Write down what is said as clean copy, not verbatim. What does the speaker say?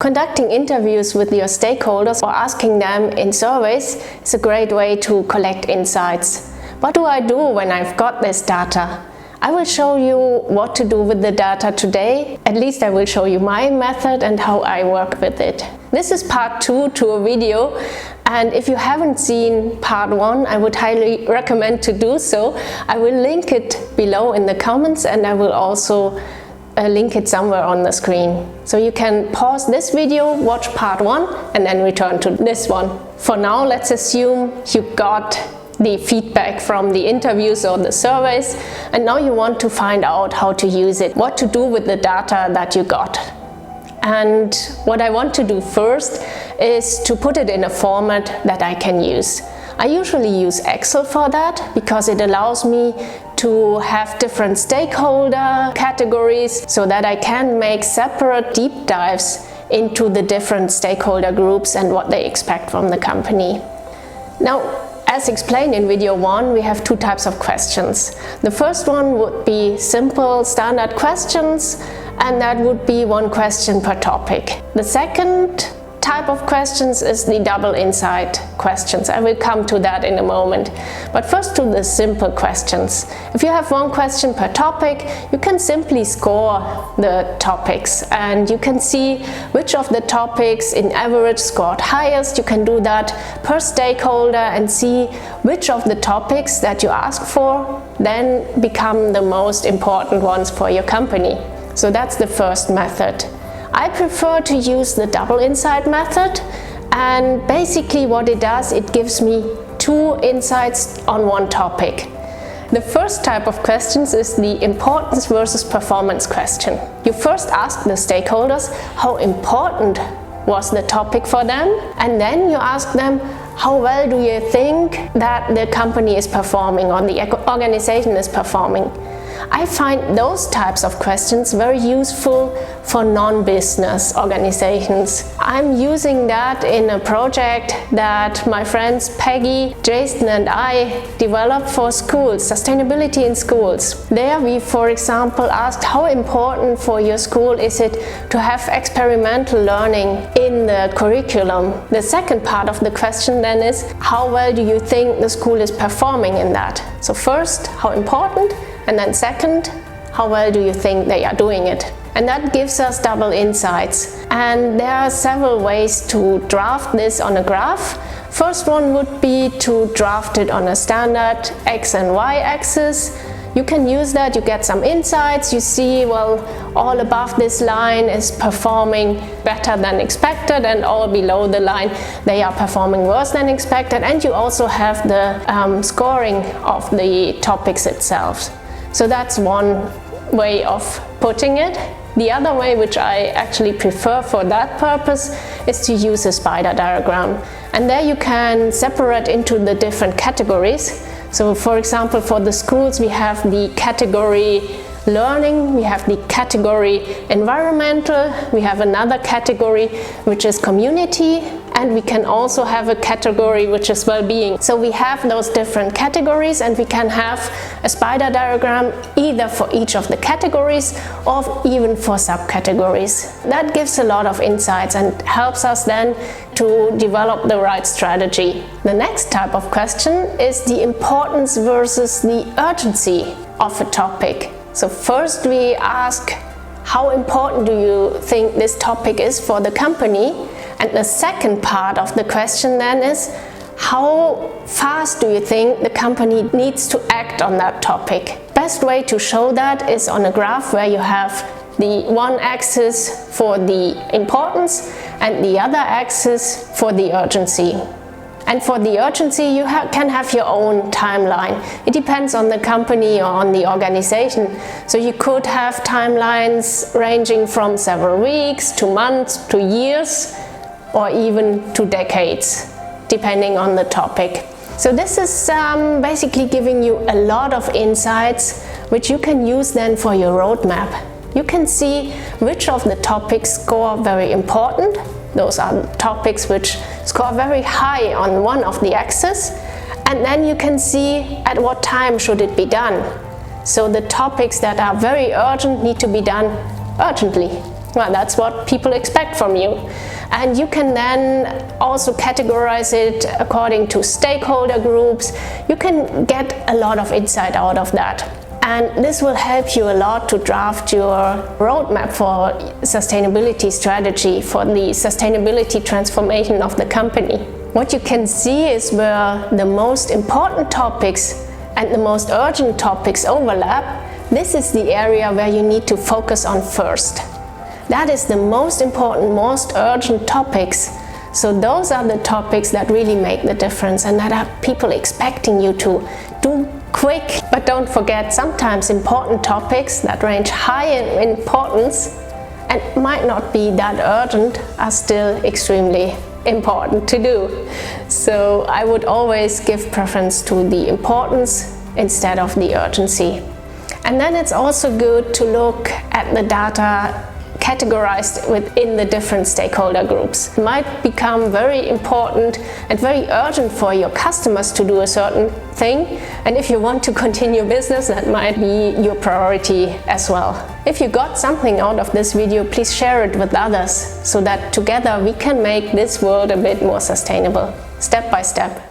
Conducting interviews with your stakeholders or asking them in surveys is a great way to collect insights. What do I do when I've got this data? I will show you what to do with the data today. At least I will show you my method and how I work with it. This is part 2 to a video, and if you haven't seen part 1, I would highly recommend to do so. I will link it below in the comments, and I will also link it somewhere on the screen. So you can pause this video, watch part 1, and then return to this one. For now, let's assume you got the feedback from the interviews or the surveys, and now you want to find out how to use it, what to do with the data that you got. And what I want to do first is to put it in a format that I can use. I usually use Excel for that because it allows me to have different stakeholder categories so that I can make separate deep dives into the different stakeholder groups and what they expect from the company. Now, as explained in video 1, we have 2 types of questions. The first one would be simple standard questions, and that would be 1 question per topic. The second type of questions is the double insight questions. I will come to that in a moment. But first to the simple questions. If you have 1 question per topic, you can simply score the topics and you can see which of the topics in average scored highest. You can do that per stakeholder and see which of the topics that you ask for then become the most important ones for your company. So that's the first method. I prefer to use the double insight method, and basically what it does, it gives me 2 insights on 1 topic. The first type of questions is the importance versus performance question. You first ask the stakeholders how important was the topic for them, and then you ask them how well do you think that the company is performing or the organization is performing. I find those types of questions very useful for non-business organizations. I'm using that in a project that my friends Peggy, Jason and I developed for schools, sustainability in schools. There we, for example, asked how important for your school is it to have experimental learning in the curriculum. The second part of the question then is how well do you think the school is performing in that? So first, how important? And then second, how well do you think they are doing it? And that gives us double insights. And there are several ways to draft this on a graph. First one would be to draft it on a standard X and Y axis. You can use that, you get some insights, you see, well, all above this line is performing better than expected, and all below the line they are performing worse than expected, and you also have the scoring of the topics itself. So that's one way of putting it. The other way, which I actually prefer for that purpose, is to use a spider diagram. And there you can separate into the different categories. So for example, for the schools we have the category learning, we have the category environmental, we have another category which is community, and we can also have a category which is well-being. So we have those different categories, and we can have a spider diagram either for each of the categories or even for subcategories. That gives a lot of insights and helps us then to develop the right strategy. The next type of question is the importance versus the urgency of a topic. So first we ask, how important do you think this topic is for the company? And the second part of the question then is, how fast do you think the company needs to act on that topic? Best way to show that is on a graph where you have the one axis for the importance and the other axis for the urgency. And for the urgency, you can have your own timeline. It depends on the company or on the organization. So you could have timelines ranging from several weeks to months to years or even to decades, depending on the topic. So this is basically giving you a lot of insights which you can use then for your roadmap. You can see which of the topics score very important. Those are topics which score very high on one of the axes, and then you can see at what time should it be done. So the topics that are very urgent need to be done urgently. Well, that's what people expect from you. And you can then also categorize it according to stakeholder groups. You can get a lot of insight out of that. And this will help you a lot to draft your roadmap for sustainability strategy, for the sustainability transformation of the company. What you can see is where the most important topics and the most urgent topics overlap. This is the area where you need to focus on first. That is the most important, most urgent topics. So those are the topics that really make the difference and that are people expecting you to do quick. But don't forget, sometimes important topics that range high in importance and might not be that urgent are still extremely important to do. So I would always give preference to the importance instead of the urgency. And then it's also good to look at the data categorized within the different stakeholder groups. It might become very important and very urgent for your customers to do a certain thing, and if you want to continue business, that might be your priority as well. If you got something out of this video, please share it with others so that together we can make this world a bit more sustainable, step by step.